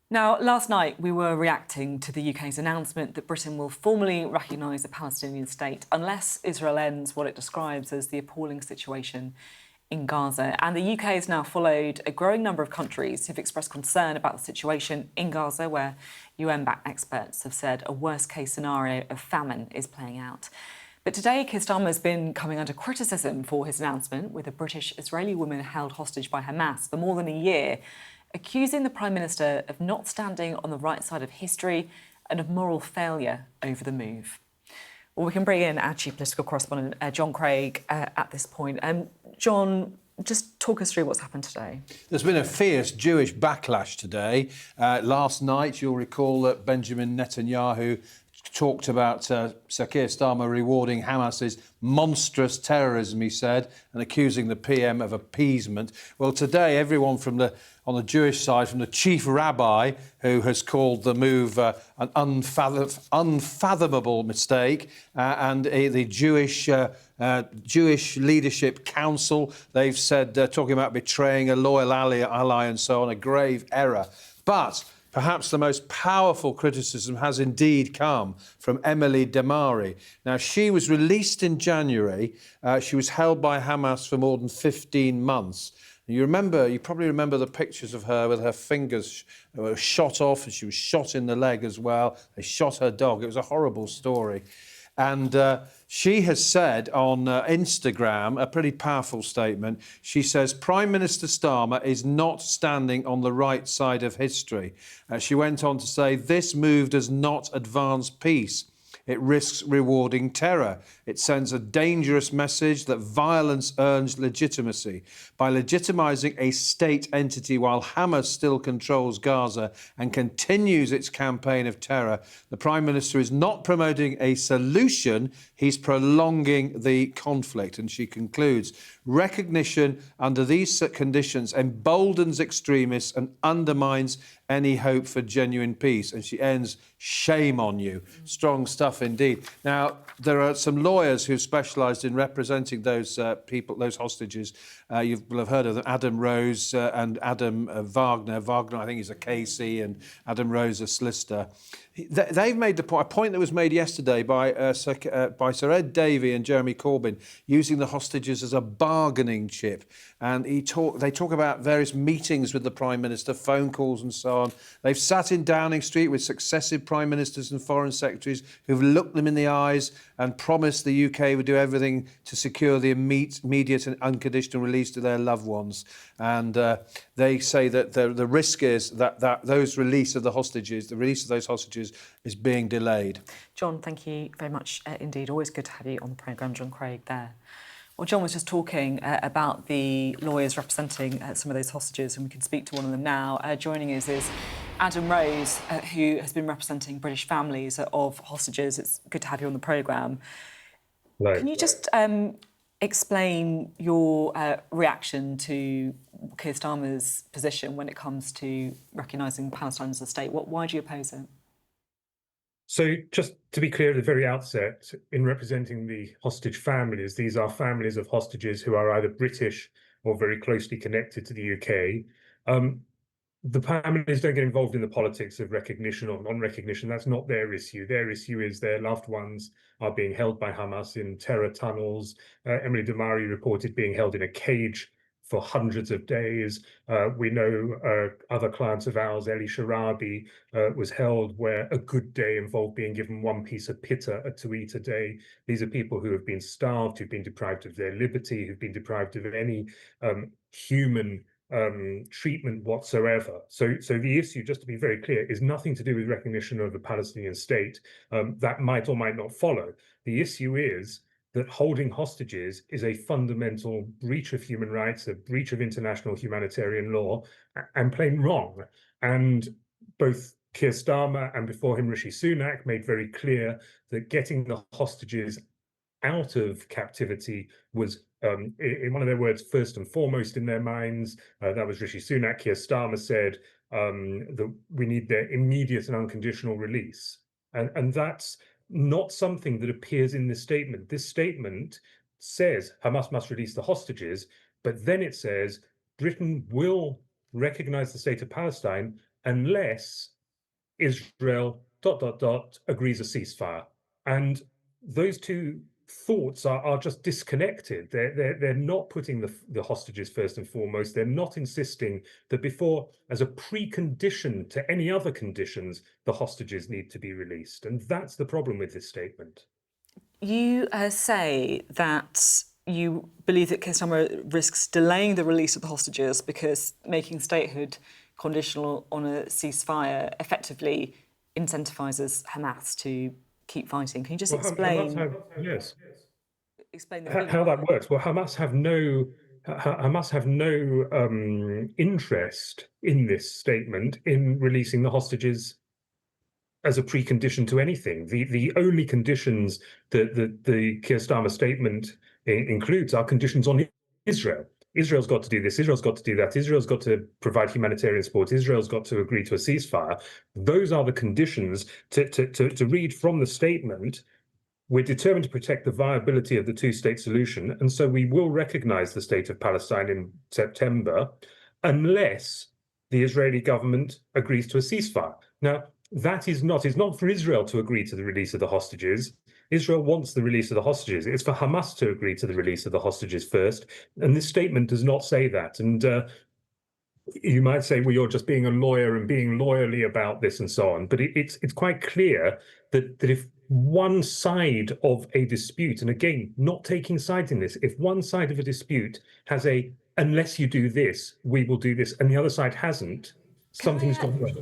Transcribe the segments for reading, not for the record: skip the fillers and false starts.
Now, last night we were reacting to the UK's announcement that Britain will formally recognise a Palestinian state unless Israel ends what it describes as the appalling situation in Gaza. And the UK has now followed a growing number of countries who've expressed concern about the situation in Gaza, where UN-backed experts have said a worst-case scenario of famine is playing out. But today, Keir Starmer has been coming under criticism for his announcement, with a British-Israeli woman held hostage by Hamas for more than a year, accusing the Prime Minister of not standing on the right side of history and of moral failure over the move. Well, we can bring in our chief political correspondent, John Craig, at this point. John, just talk us through what's happened today. There's been a fierce Jewish backlash today. Last night, you'll recall that Benjamin Netanyahu talked about Sir Keir Starmer rewarding Hamas's monstrous terrorism, he said, and accusing the PM of appeasement. Well, today, everyone on the Jewish side, from the chief rabbi, who has called the move an unfathomable mistake, and the Jewish Leadership Council, they've said, talking about betraying a loyal ally and so on, a grave error. But perhaps the most powerful criticism has indeed come from Emily Damari. Now, she was released in January. She was held by Hamas for more than 15 months. You probably remember the pictures of her with her fingers shot off, and she was shot in the leg as well. They shot her dog. It was a horrible story. And she has said on Instagram a pretty powerful statement. She says, Prime Minister Starmer is not standing on the right side of history. She went on to say, this move does not advance peace. It risks rewarding terror. It sends a dangerous message that violence earns legitimacy. By legitimising a state entity while Hamas still controls Gaza and continues its campaign of terror, the Prime Minister is not promoting a solution, he's prolonging the conflict. And she concludes, recognition under these conditions emboldens extremists and undermines any hope for genuine peace. And she ends, shame on you. Strong stuff indeed. Now, there are some lawyers who've specialised in representing those people, those hostages. You will have heard of them, Adam Rose and Adam Wagner. Wagner, I think, is a KC, and Adam Rose, a solicitor. They've made a point that was made yesterday by Sir Ed Davey and Jeremy Corbyn, using the hostages as a bargaining chip. And they talk about various meetings with the Prime Minister, phone calls and so on. They've sat in Downing Street with successive Prime Ministers and Foreign Secretaries who've looked them in the eyes and promised the UK would do everything to secure the immediate and unconditional release to their loved ones. And they say that the risk is that the release of those hostages is being delayed. John, thank you very much indeed. Always good to have you on the programme, John Craig, there. Well, John was just talking about the lawyers representing some of those hostages, and we can speak to one of them now. Joining us is Adam Rose, who has been representing British families of hostages. It's good to have you on the programme. Right. Can you just explain your reaction to Keir Starmer's position when it comes to recognising Palestine as a state? Why do you oppose it? So just to be clear at the very outset, in representing the hostage families, these are families of hostages who are either British or very closely connected to the UK. The families don't get involved in the politics of recognition or non-recognition. That's not their issue. Their issue is their loved ones are being held by Hamas in terror tunnels. Emily Damari reported being held in a cage for hundreds of days. We know other clients of ours, Eli Sharabi, was held where a good day involved being given one piece of pitta to eat a day. These are people who have been starved, who've been deprived of their liberty, who've been deprived of any human treatment whatsoever. So the issue, just to be very clear, is nothing to do with recognition of a Palestinian state. That might or might not follow. The issue is that holding hostages is a fundamental breach of human rights, a breach of international humanitarian law, and plain wrong. And both Keir Starmer and before him Rishi Sunak made very clear that getting the hostages out of captivity was, in one of their words, first and foremost in their minds. That was Rishi Sunak. Keir Starmer said that we need their immediate and unconditional release. And that's not something that appears in this statement. This statement says Hamas must release the hostages, but then it says Britain will recognize the state of Palestine unless Israel ... agrees a ceasefire. And those two thoughts are just disconnected. They're not putting the hostages first and foremost. They're not insisting that before, as a precondition to any other conditions, the hostages need to be released. And that's the problem with this statement. You say that you believe that Keir Starmer risks delaying the release of the hostages because making statehood conditional on a ceasefire effectively incentivises Hamas to keep fighting. Can you just explain? Yes. Explain How that works? Well, Hamas have no interest in this statement in releasing the hostages as a precondition to anything. The only conditions that the Keir Starmer statement includes are conditions on Israel. Israel's got to do this, Israel's got to do that, Israel's got to provide humanitarian support, Israel's got to agree to a ceasefire. Those are the conditions to read from the statement. We're determined to protect the viability of the two-state solution, and so we will recognize the state of Palestine in September unless the Israeli government agrees to a ceasefire. Now, it's not for Israel to agree to the release of the hostages. Israel wants the release of the hostages. It's for Hamas to agree to the release of the hostages first, and this statement does not say that. And you might say, well, you're just being a lawyer and being lawyerly about this and so on. But it's quite clear that if one side of a dispute, and again, not taking sides in this, if one side of a dispute has a, unless you do this, we will do this, and the other side hasn't, something's gone wrong.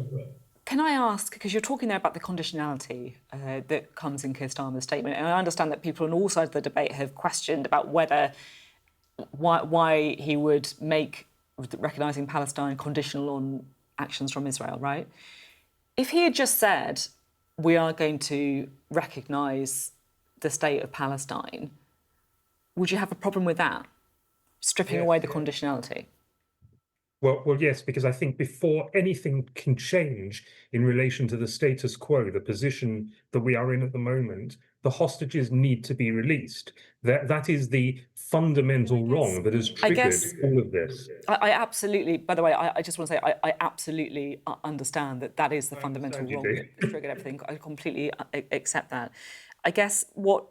Can I ask, because you're talking there about the conditionality that comes in Keir Starmer's statement, and I understand that people on all sides of the debate have questioned about why he would make recognising Palestine conditional on actions from Israel, right? If he had just said, we are going to recognise the state of Palestine, would you have a problem with that? Stripping away the conditionality? Well, yes, because I think before anything can change in relation to the status quo, the position that we are in at the moment, the hostages need to be released. That is the fundamental wrong that has triggered all of this. I absolutely, by the way, I just want to say, I absolutely understand that is the fundamental wrong that has triggered everything. I completely accept that. I guess what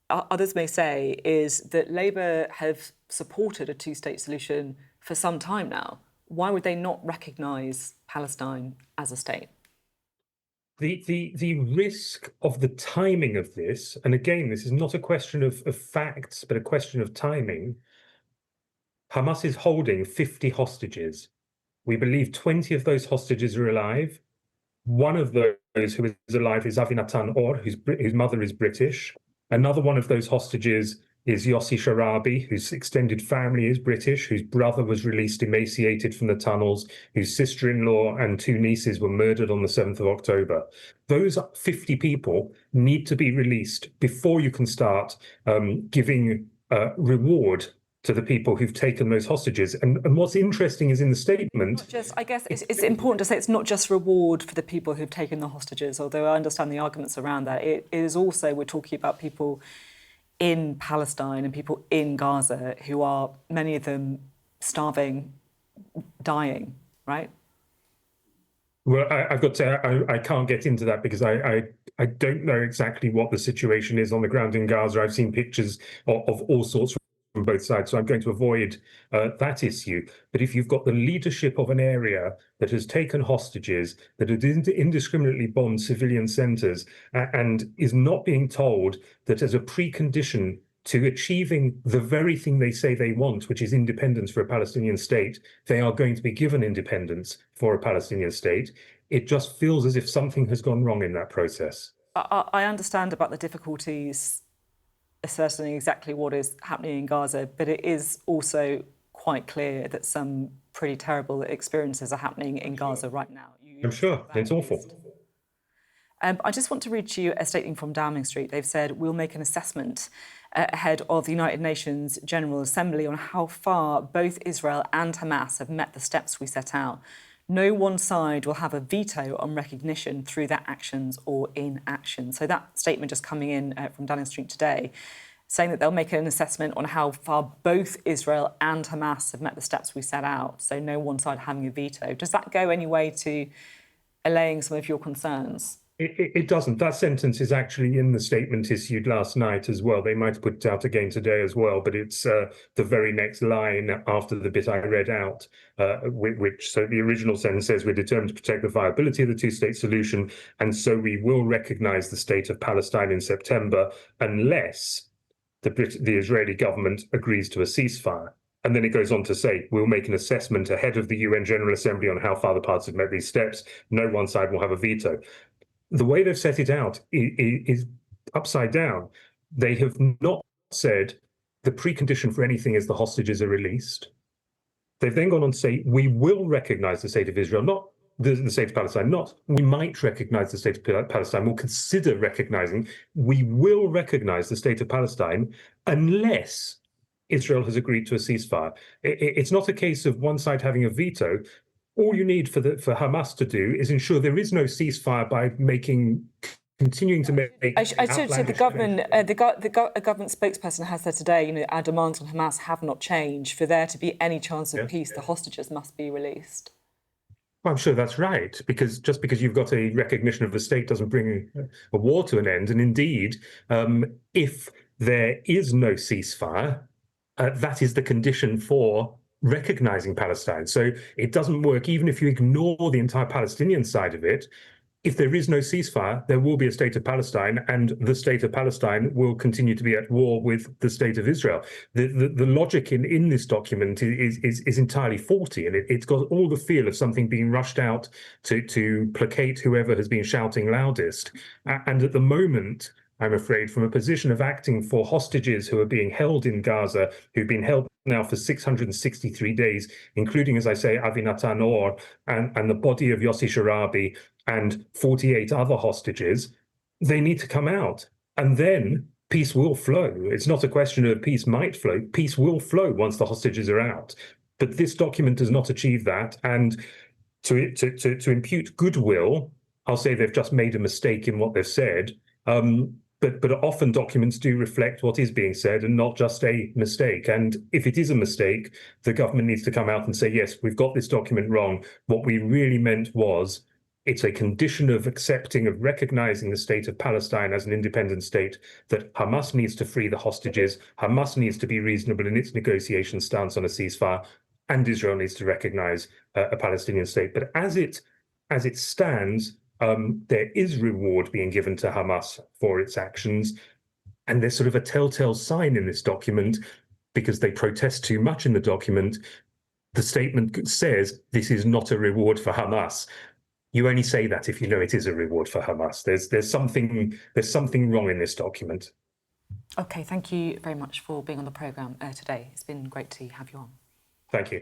others may say is that Labour have supported a two-state solution for some time now. Why would they not recognise Palestine as a state? The risk of the timing of this, and again, this is not a question of facts, but a question of timing. Hamas is holding 50 hostages. We believe 20 of those hostages are alive. One of those who is alive is Avinatan Or, whose mother is British. Another one of those hostages is Yossi Sharabi, whose extended family is British, whose brother was released emaciated from the tunnels, whose sister-in-law and two nieces were murdered on the 7th of October. Those 50 people need to be released before you can start giving reward to the people who've taken those hostages. And what's interesting is in the statement... I guess it's important to say it's not just reward for the people who've taken the hostages, although I understand the arguments around that. It is also, we're talking about people in Palestine and people in Gaza who are, many of them, starving, dying, right? Well, I've got to. I can't get into that because I don't know exactly what the situation is on the ground in Gaza. I've seen pictures of all sorts from both sides, so I'm going to avoid that issue. But if you've got the leadership of an area that has taken hostages, that has indiscriminately bombed civilian centres, and is not being told that as a precondition to achieving the very thing they say they want, which is independence for a Palestinian state, they are going to be given independence for a Palestinian state, it just feels as if something has gone wrong in that process. I understand about the difficulties ascertaining exactly what is happening in Gaza, but it is also quite clear that some pretty terrible experiences are happening in Gaza right now. I'm sure. It's awful. I just want to read to you a statement from Downing Street. They've said, we'll make an assessment ahead of the United Nations General Assembly on how far both Israel and Hamas have met the steps we set out. No one side will have a veto on recognition through their actions or inaction. So that statement just coming in from Downing Street today. saying that they'll make an assessment on how far both Israel and Hamas have met the steps we set out, so no one side having a veto. Does that go any way to allaying some of your concerns? It doesn't. That sentence is actually in the statement issued last night as well. They might have put it out again today as well, but it's the very next line after the bit I read out, so the original sentence says, we're determined to protect the viability of the two-state solution, and so we will recognise the state of Palestine in September unless the Israeli government agrees to a ceasefire. And then it goes on to say, we'll make an assessment ahead of the UN General Assembly on how far the parts have met these steps. No one side will have a veto. The way they've set it out is upside down. They have not said the precondition for anything is the hostages are released. They've then gone on to say, we will recognize the state of Israel, not the state of Palestine, not we might recognize the state of Palestine, we'll consider recognizing, we will recognize the state of Palestine unless Israel has agreed to a ceasefire. It's not a case of one side having a veto. All you need for Hamas to do is ensure there is no ceasefire by continuing to make. I should say the government spokesperson has said today, our demands on Hamas have not changed. For there to be any chance of peace, the hostages must be released. Well, I'm sure that's right, because just because you've got a recognition of the state doesn't bring a war to an end. And indeed, if there is no ceasefire, that is the condition for recognizing Palestine. So it doesn't work even if you ignore the entire Palestinian side of it. If there is no ceasefire, there will be a state of Palestine, and the state of Palestine will continue to be at war with the state of Israel. The logic in this document is entirely faulty, and it's got all the feel of something being rushed out to placate whoever has been shouting loudest. And at the moment, I'm afraid, from a position of acting for hostages who are being held in Gaza, who've been held now for 663 days, including, as I say, Avinatan Or and the body of Yossi Sharabi and 48 other hostages, they need to come out. And then peace will flow. It's not a question of peace might flow. Peace will flow once the hostages are out. But this document does not achieve that. And to impute goodwill, I'll say they've just made a mistake in what they've said. But often documents do reflect what is being said and not just a mistake. And if it is a mistake, the government needs to come out and say, yes, we've got this document wrong. What we really meant was it's a condition of accepting, of recognizing the state of Palestine as an independent state, that Hamas needs to free the hostages, Hamas needs to be reasonable in its negotiation stance on a ceasefire, and Israel needs to recognize a Palestinian state. But as it stands, there is reward being given to Hamas for its actions. And there's sort of a telltale sign in this document, because they protest too much in the document. The statement says this is not a reward for Hamas. You only say that if you know it is a reward for Hamas. There's something wrong in this document. OK, thank you very much for being on the programme today. It's been great to have you on. Thank you.